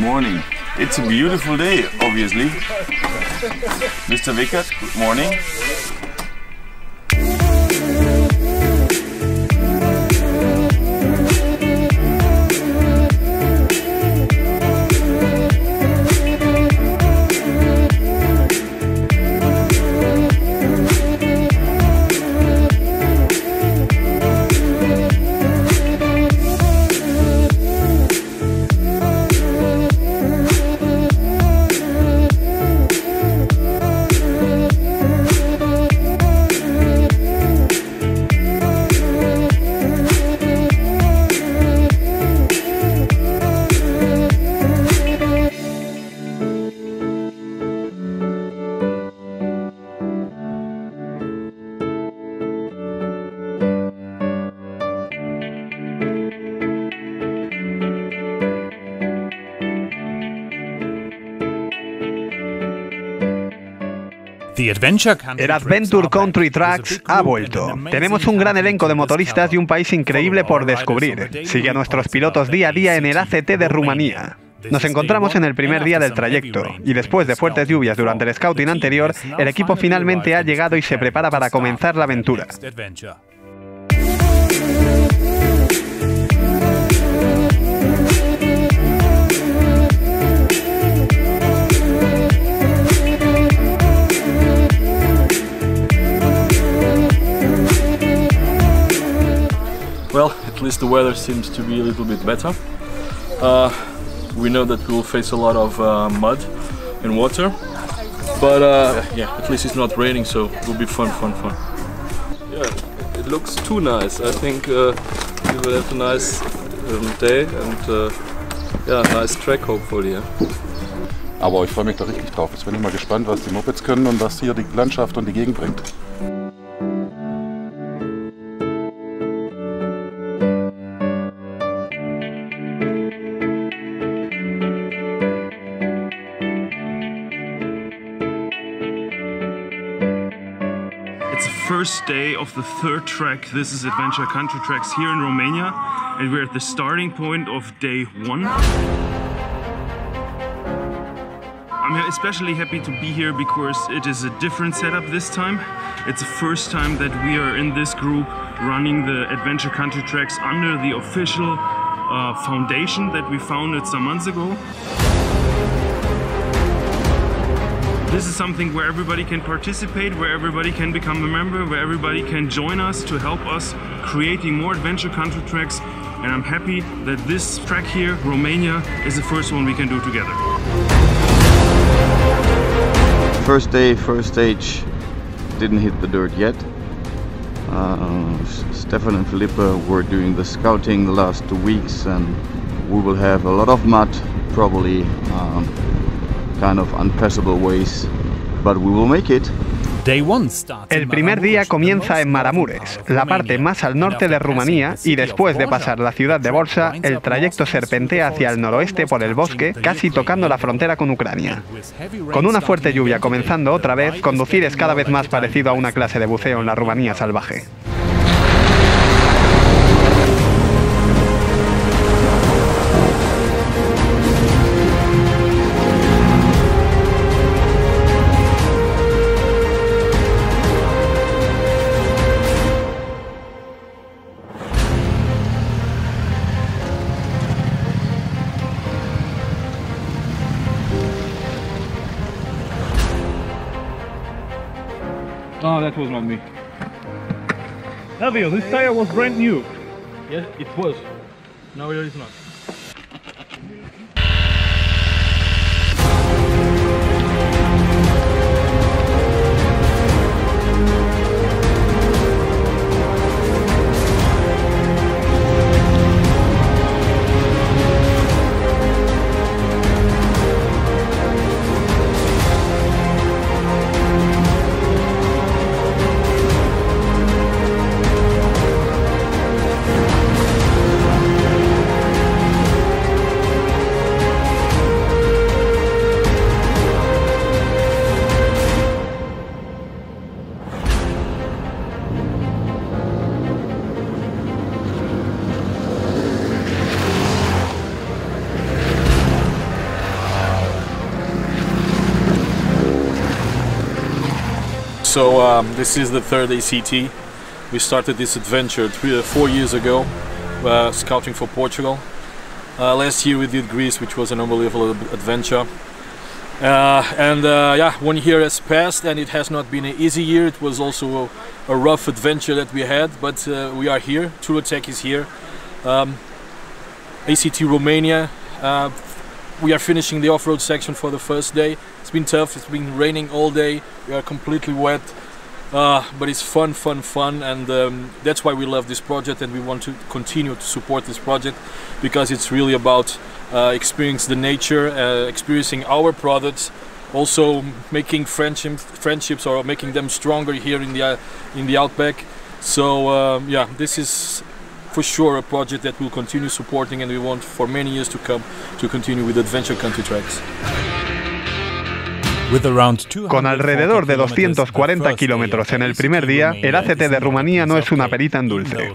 morning. It's a beautiful day, obviously. Mr. Wickert, good morning. El Adventure Country Tracks ha vuelto. Tenemos un gran elenco de motoristas y un país increíble por descubrir. Sigue a nuestros pilotos día a día en el ACT de Rumanía. Nos encontramos en el primer día del trayecto, y después de fuertes lluvias durante el scouting anterior, el equipo finalmente ha llegado y se prepara para comenzar la aventura. Well, at least the weather seems to be a little bit better. We know that we will face a lot of mud and water, but yeah, at least it's not raining, so it will be fun. Yeah, it looks too nice. I think we will have a nice day and yeah, nice track hopefully. Yeah. Aber ich freue mich da richtig drauf. Jetzt bin ich mal gespannt, was die Mopeds können und was hier die Landschaft und die Gegend bringt. It's the first day of the third track. This is Adventure Country Tracks here in Romania, and we're at the starting point of day one. I'm especially happy to be here because it is a different setup this time. It's the first time that we are in this group running the Adventure Country Tracks under the official foundation that we founded some months ago. This is something where everybody can participate, where everybody can become a member, where everybody can join us to help us creating more adventure country tracks. And I'm happy that this track here, Romania, is the first one we can do together. First day, first stage, didn't hit the dirt yet. Stefan and Philippa were doing the scouting the last 2 weeks, and we will have a lot of mud, probably kind of unpassable ways, but we will make it. El primer día comienza en Maramures, la parte más al norte de Rumanía, y después de pasar la ciudad de Borsa, el trayecto serpentea hacia el noroeste por el bosque, casi tocando la frontera con Ucrania. Con una fuerte lluvia comenzando otra vez, conducir es cada vez más parecido a una clase de buceo en la Rumanía salvaje. Oh, that was not me. Elvio, this tire was brand new. Yes, it was. No, it is not. So this is the third ACT. We started this adventure 4 years ago, scouting for Portugal. Last year we did Greece, which was an unbelievable adventure. Yeah, 1 year has passed and it has not been an easy year. It was also a rough adventure that we had, but we are here. Touratech is here. ACT Romania. We are finishing the off-road section for the first day. It's been tough, it's been raining all day, we are completely wet, but it's fun, and that's why we love this project, and we want to continue to support this project, because it's really about experiencing the nature, experiencing our products, also making friendships or making them stronger here in the outback. So yeah, this is for sure a project that we'll continue supporting, and we want for many years to come to continue with Adventure Country Tracks. Con alrededor de 240 kilómetros en el primer día, el ACT de Rumanía no es una perita en dulce.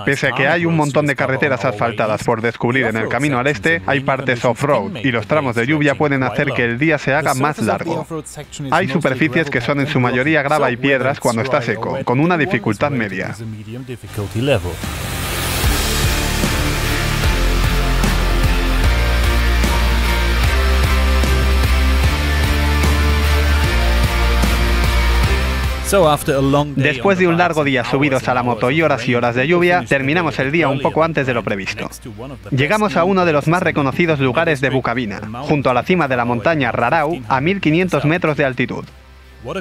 Pese a que hay un montón de carreteras asfaltadas por descubrir en el camino al este, hay partes off-road y los tramos de lluvia pueden hacer que el día se haga más largo. Hay superficies que son en su mayoría grava y piedras cuando está seco, con una dificultad media. Después de un largo día subidos a la moto y horas de lluvia, terminamos el día un poco antes de lo previsto. Llegamos a uno de los más reconocidos lugares de Bucovina, junto a la cima de la montaña Rarau, a 1500 metros de altitud.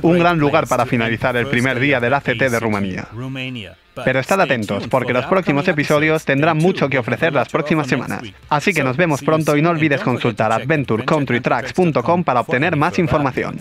Un gran lugar para finalizar el primer día del ACT de Rumanía. Pero estad atentos, porque los próximos episodios tendrán mucho que ofrecer las próximas semanas. Así que nos vemos pronto y no olvides consultar adventurecountrytracks.com para obtener más información.